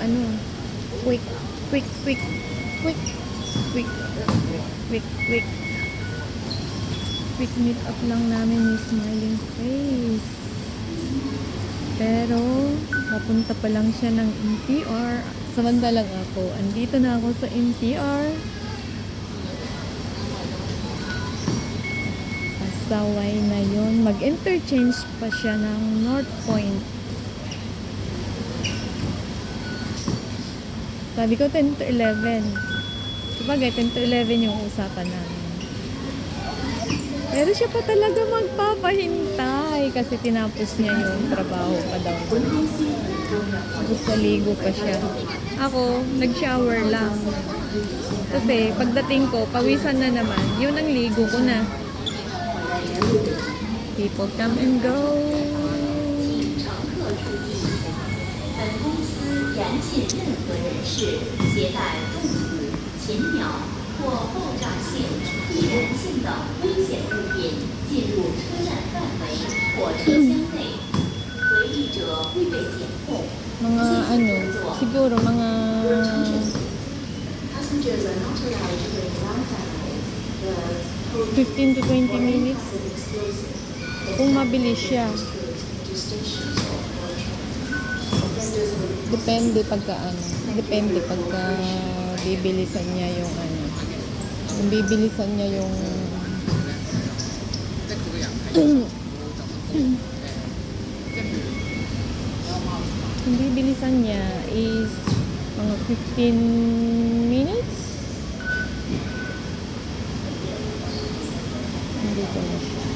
ano, quick, quick, quick, quick, quick, quick, quick. Quick meet up lang namin ni Smiling Face. Pero, papunta pa lang siya ng NTR. Samantalang ako, andito na ako sa NTR. Pasaway na yon. Mag-interchange pa siya ng North Point. Sabi ko 10 to 11. Sabagay, 10 to 11 yung usapan namin. Pero siya pa talaga magpapahintay kasi tinapos niya yung trabaho pa daw. Gusto ligo pa siya. Ako, nag-shower lang. Kasi pagdating ko, pawisan na naman. Yun ang ligo ko na. People come and go. 本公司严禁任何人士携带动物、禽鸟或爆炸性、易燃性等危险物品进入车站范围或车厢内。违例者会被检控。 Mga ano, siguro mga Passengers are not allowed to bring live animals, 15 to 20 minutes. Kung mabilis siya. Depende pagka ano. Depende pagka bibilisan niya yung ano. Kung bibilisan niya yung kung bibilisan niya is mga 15 minutes. Nandito na siya.